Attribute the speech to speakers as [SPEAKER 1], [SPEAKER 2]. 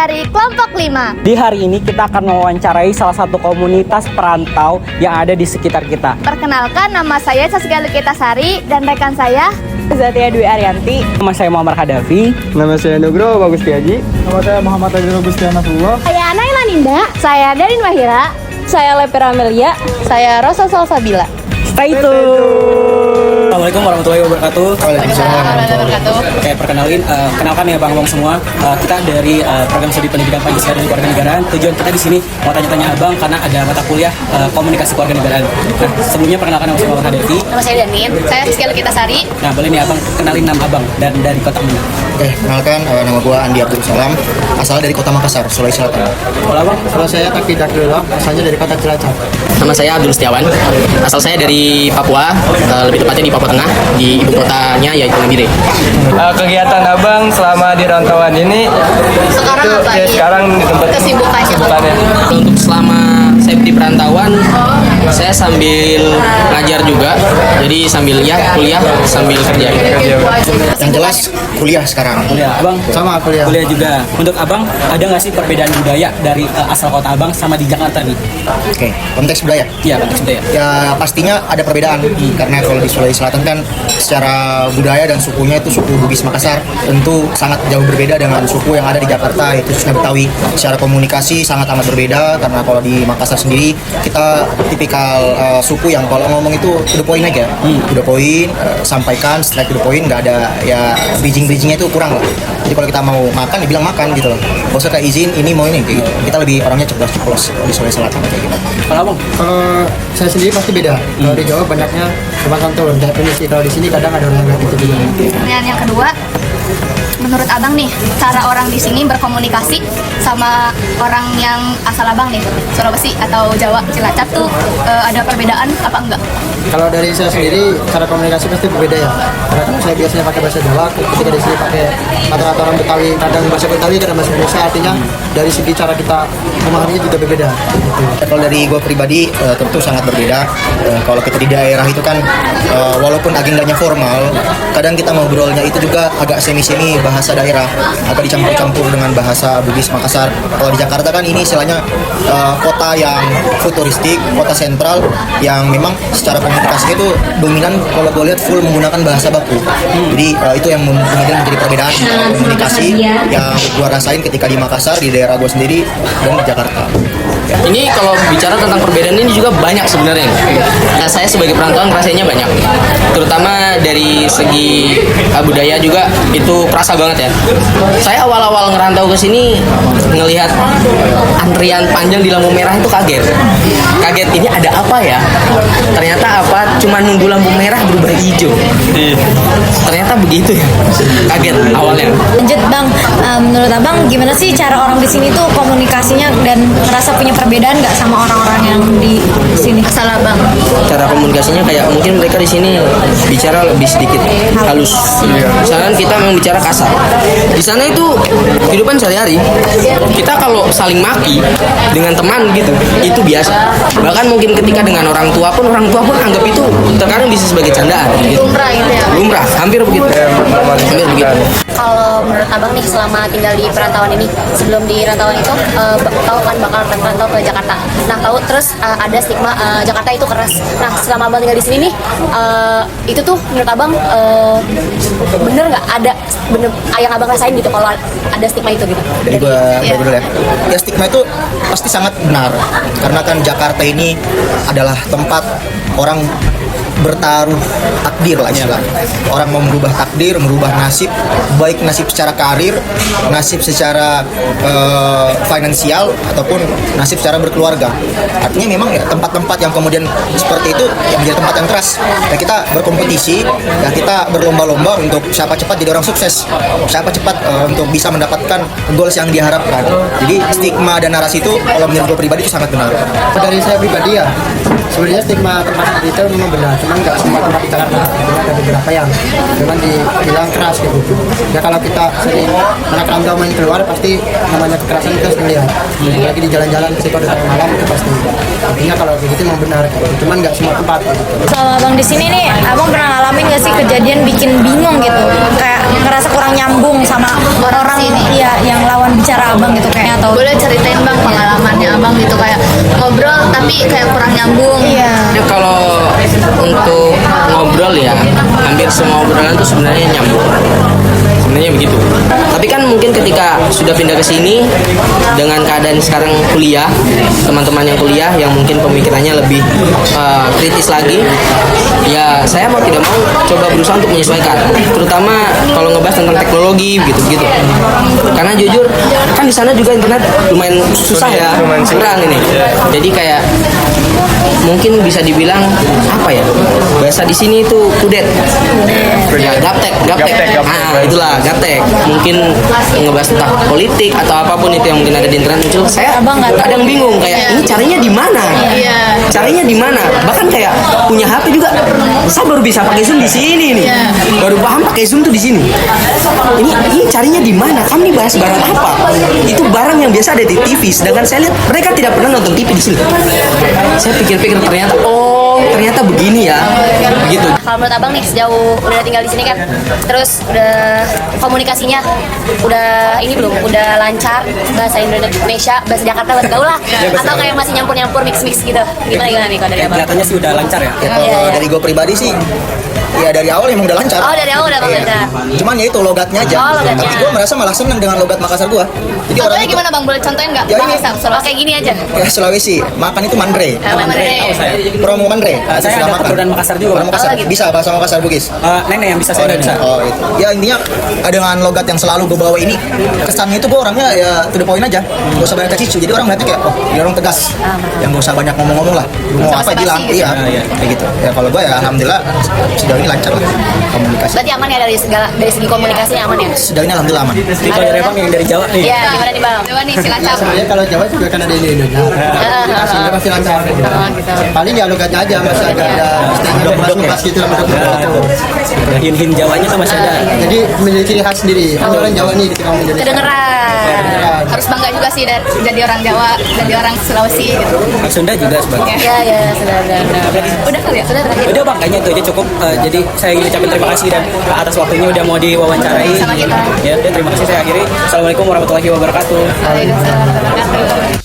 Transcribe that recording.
[SPEAKER 1] dari kelompok 5.
[SPEAKER 2] Di hari ini kita akan mewawancarai salah satu komunitas perantau yang ada di sekitar kita.
[SPEAKER 1] Perkenalkan, nama saya Saskia Lukitasari dan rekan saya
[SPEAKER 3] Zatia Dwi Arianti.
[SPEAKER 2] Nama saya Muhammad Hadafi.
[SPEAKER 4] Nama saya Nugroho Bagus Tiaji. Nama saya Muhammad Azrul Gustianatullah.
[SPEAKER 1] Saya Naila Ninda. Saya Darin Wahira.
[SPEAKER 3] Saya Lepera Amelia.
[SPEAKER 1] Saya Rosa Salsabila.
[SPEAKER 2] Stay tune. Assalamualaikum warahmatullahi wabarakatuh.
[SPEAKER 1] Waalaikumsalam warahmatullahi wabarakatuh.
[SPEAKER 2] Oke, kenalkan ya Bang semua. Kita dari program studi pendidikan Pancasila dan Kewarganegaraan. Tujuan kita di sini mau tanya-tanya Abang karena ada mata kuliah komunikasi kewarganegaraan. Nah, sebelumnya perkenalkan nama saya Muhammad Hadafi.
[SPEAKER 1] Nama saya Danin. Saya Saskia Lukitasari.
[SPEAKER 2] Nah, boleh nih Abang kenalin nama Abang dan dari kota mana?
[SPEAKER 5] Kenalkan, nama gua Andi Abdul Salam, asal dari Kota Makassar, Sulawesi Selatan.
[SPEAKER 2] Kalau Abang?
[SPEAKER 4] Kalau saya Taki Dakdullah, asalnya dari kota Cilacap.
[SPEAKER 6] Nama saya Abdul Setiawan, asal saya dari Papua, lebih tepatnya di Papua Tengah, di ibu kotanya yaitu Nabire.
[SPEAKER 4] Kegiatan Abang selama di rantauan ini
[SPEAKER 1] Sekarang
[SPEAKER 4] itu
[SPEAKER 1] apa
[SPEAKER 4] ya,
[SPEAKER 1] ini?
[SPEAKER 4] sekarang di tempat
[SPEAKER 1] Kesibukannya.
[SPEAKER 6] Untuk selama saya di perantauan, saya sambil ngajar juga, jadi sambil kuliah sambil kerja.
[SPEAKER 5] Yang jelas kuliah sekarang.
[SPEAKER 2] Kuliah. Abang
[SPEAKER 4] sama kuliah.
[SPEAKER 2] kuliah juga. Untuk Abang, ada nggak sih perbedaan budaya dari asal kota Abang sama di Jakarta nih?
[SPEAKER 5] Oke, konteks budaya.
[SPEAKER 2] Iya, konteks budaya.
[SPEAKER 5] Ya pastinya ada perbedaan karena kalau di Sulawesi Selatan kan secara budaya dan sukunya itu suku Bugis Makassar tentu sangat jauh berbeda dengan suku yang ada di Jakarta yaitu Sunda Betawi. Secara komunikasi sangat amat berbeda karena kalau di Makassar sendiri kita tipikal suku yang kalau ngomong itu to the point aja. To the point, sampaikan setelah to the point, nggak ada ya bridgingnya itu kurang lah. Jadi kalau kita mau makan dibilang makan gitu loh. Gak usah kayak izin ini mau ini kayak gitu. Kita lebih orangnya cerdas di Sulawesi Selatan kayak gitu.
[SPEAKER 2] Kalau Abang?
[SPEAKER 4] Kalau saya sendiri pasti beda. Kalau di Jawa banyaknya sopan santun, kayak permisi. Kalau di sini kadang ada orang yang gitu juga.
[SPEAKER 1] Kemudian yang kedua, menurut Abang nih, cara orang di sini berkomunikasi sama orang yang asal Abang nih, Sulawesi atau Jawa, Cilacap tuh ada perbedaan apa enggak?
[SPEAKER 4] Kalau dari saya sendiri, cara komunikasi pasti berbeda ya. Karena kan saya biasanya pakai bahasa Jawa, ketika di sini pakai kata-kata orang Betawi, kadang bahasa Betawi, kadang bahasa Indonesia. Artinya dari segi cara kita memahaminya juga berbeda. Gitu.
[SPEAKER 5] Kalau dari gue pribadi tentu sangat berbeda. Kalau kita di daerah itu kan walaupun agendanya formal, kadang kita ngobrolnya itu juga agak semi-semi bahasa daerah, agak dicampur-campur dengan bahasa Bugis Makassar. Kalau di Jakarta kan ini istilahnya kota yang futuristik, kota sentral yang memang secara komunikasinya itu dominan kalau gue lihat full menggunakan bahasa baku. Jadi itu yang kemudian menjadi perbedaan antara komunikasi yang gue rasain ketika di Makassar, di daerah gue sendiri, dan di Jakarta.
[SPEAKER 6] Ini kalau bicara tentang perbedaan ini juga banyak sebenarnya. Nah, saya sebagai perantauan rasanya banyak, terutama dari segi budaya juga itu kerasa banget ya. Saya awal-awal ngerantau ke sini ngelihat antrian panjang di lampu merah itu kaget ini ada apa ya? Ternyata apa? Cuma nunggu lampu merah berubah hijau. Ternyata begitu ya. Kaget awalnya.
[SPEAKER 3] Lanjut Bang, menurut Abang gimana sih cara orang di sini tuh komunikasinya dan merasa punya perbedaan nggak sama orang-orang yang di sini?
[SPEAKER 1] Asal Abang.
[SPEAKER 6] Cara komunikasinya kayak mungkin mereka di sini bicara lebih sedikit halus. Misalkan kita memang bicara kasar. Di sana itu kehidupan sehari-hari. Kita kalau saling maki dengan teman gitu, itu biasa. Bahkan mungkin ketika dengan orang tua pun anggap itu terkadang bisa sebagai candaan gitu.
[SPEAKER 1] Lumrah gitu ya.
[SPEAKER 6] Lumrah, hampir begitu. Hampir begitu.
[SPEAKER 1] Kalau menurut Abang nih selama tinggal di perantauan ini, sebelum di rantauan itu tahu kan bakal merantau ke Jakarta. Nah tahu terus ada stigma Jakarta itu keras. Nah selama Abang tinggal di sini nih, itu tuh menurut Abang bener nggak ada bener yang Abang rasain gitu kalau ada stigma itu gitu?
[SPEAKER 5] Jadi gue dulu ya stigma itu pasti sangat benar karena kan Jakarta ini adalah tempat orang bertaruh takdir lah istilahnya. Orang mau merubah takdir, merubah nasib, baik nasib secara karir, nasib secara finansial ataupun nasib secara berkeluarga. Artinya memang ya tempat-tempat yang kemudian seperti itu yang menjadi tempat yang keras. Ya kita berkompetisi, ya kita berlomba-lomba untuk siapa cepat jadi orang sukses, siapa cepat untuk bisa mendapatkan goals yang diharapkan. Jadi stigma dan narasi itu kalau menurut gue pribadi itu sangat benar.
[SPEAKER 4] Dari saya pribadi ya, sebenarnya stigma tempat seperti itu memang benar, cuman nggak semua tempat di Jakarta. Ada beberapa yang memang dibilang keras gitu. Ya kalau kita sering anak rantau main keluar pasti namanya kekerasan kita harus melihat. Lagi di jalan-jalan ke situ ada malam itu pasti. Artinya kalau begitu memang benar, cuman nggak semua tempat.
[SPEAKER 3] Selama Abang di sini nih, Abang pernah ngalamin nggak sih kejadian bikin bingung gitu, kayak ngerasa kurang nyambung sama orang ini, ya yang lawan bicara abang gitu kayak atau
[SPEAKER 7] Boleh ceritain bang pengalamannya abang gitu kayak ngobrol tapi kayak kurang nyambung.
[SPEAKER 3] iya.
[SPEAKER 6] Ya, kalau untuk ngobrol ya, hampir semua obrolan tuh sebenarnya nyambung. Sebenarnya begitu. Tapi kan mungkin ketika sudah pindah ke sini dengan keadaan sekarang kuliah, teman-teman yang kuliah yang mungkin pemikirannya lebih kritis lagi, ya saya mau tidak mau coba berusaha untuk menyesuaikan. Terutama kalau ngebahas tentang teknologi gitu-gitu. Karena jujur kan di sana juga internet lumayan susah ya, kurang ini. Jadi kayak mungkin bisa dibilang apa ya, bahasa di sini itu kudet, ya gaptek. Ah, itulah gaptek. Mungkin ngebahas tentang politik atau apapun itu yang mungkin ada di internet muncul, saya kadang bingung kayak ini caranya di mana, caranya di mana. Bahkan kayak punya HP juga, saya baru bisa pakai Zoom di sini nih, baru paham pakai Zoom tuh di sini. Ini carinya di mana? Kami bahas barang apa? Itu barang yang biasa ada di TV, sedangkan saya lihat mereka tidak pernah nonton TV di sini. Saya pikir-pikir ternyata begini ya, begitu.
[SPEAKER 1] Kalau menurut abang nih sejauh udah tinggal di sini kan, terus udah komunikasinya udah ini belum, udah lancar bahasa Indonesia, bahasa Jakarta, bahasa gaul lah, atau kayak masih nyampur mix gitu? Gimana nih kalau dari abang?
[SPEAKER 2] Kelihatannya sih udah lancar ya.
[SPEAKER 5] Ya, kalau dari gue pribadi sih, ya dari awal emang udah lancar.
[SPEAKER 1] Oh dari awal udah
[SPEAKER 5] Iya.
[SPEAKER 1] lancar.
[SPEAKER 5] Cuman ya itu logatnya aja.
[SPEAKER 1] Oh, logatnya.
[SPEAKER 5] Tapi gue merasa malah senang dengan logat Makassar gue. Jadi orang
[SPEAKER 7] Contohnya
[SPEAKER 5] itu
[SPEAKER 7] gimana bang? Boleh contohin nggak?
[SPEAKER 5] Ya, ini.
[SPEAKER 7] Makassar,
[SPEAKER 1] Oh
[SPEAKER 7] Sulawesi.
[SPEAKER 1] kayak gini aja.
[SPEAKER 5] kayak Sulawesi, makan itu mandre.
[SPEAKER 1] Mandre.
[SPEAKER 2] Tahu saya.
[SPEAKER 5] Promo mandre.
[SPEAKER 2] Saya
[SPEAKER 5] Sudah
[SPEAKER 2] ada
[SPEAKER 5] makan.
[SPEAKER 2] keturunan Makassar juga,
[SPEAKER 5] Orang
[SPEAKER 2] Bang.
[SPEAKER 5] Makassar.
[SPEAKER 1] Oh, gitu.
[SPEAKER 5] Bisa bahasa Makassar Bugis.
[SPEAKER 2] Nenek yang bisa saya nggak bisa.
[SPEAKER 5] Oh itu. Ya intinya dengan logat yang selalu gue bawa ini, kesannya itu gue orangnya ya to the point aja. Gak usah banyak kecicu. Jadi orang melihatnya kayak, oh dia orang tegas. Yang gak usah banyak ngomong-ngomong lah. Mau apa
[SPEAKER 7] basa-basi
[SPEAKER 5] bilang.
[SPEAKER 7] gitu.
[SPEAKER 5] Iya,
[SPEAKER 2] Iya.
[SPEAKER 5] kayak gitu. Ya kalau gue ya alhamdulillah sejauh ini lancar lah komunikasi.
[SPEAKER 1] Berarti aman ya dari segi komunikasinya aman ya?
[SPEAKER 5] Sejauh ini alhamdulillah aman.
[SPEAKER 2] Jadi kalau dari abang yang dari Jawa nih.
[SPEAKER 1] Iya, gimana nih bang?
[SPEAKER 7] Coba nih Cilacap.
[SPEAKER 4] Sebenarnya kalau Jawa juga kan ada di Indonesia. Aslinya masih lancar. Paling ya logatnya aja masih agak ada lepas gitu lah.
[SPEAKER 2] Hin Jawanya tuh masih ada.
[SPEAKER 4] Jadi memiliki ciri khas sendiri. Kan orang Jawa nih di tengah Indonesia.
[SPEAKER 1] Kedengeran.
[SPEAKER 7] Harus bangga juga sih jadi orang Jawa, jadi orang Sulawesi gitu.
[SPEAKER 2] Sunda juga sebagai.
[SPEAKER 1] Ya sudah.
[SPEAKER 7] Udah kali ya?
[SPEAKER 1] Sudah terakhir.
[SPEAKER 2] Udah bang, kayaknya itu aja cukup. Jadi saya ingin ucapin terima kasih dan atas waktunya udah mau diwawancarai.
[SPEAKER 1] Sama kita.
[SPEAKER 2] Ya, dan terima kasih saya akhiri. Assalamualaikum warahmatullahi wabarakatuh.
[SPEAKER 7] Waalaikumsalam warahmatullahi wabarakatuh.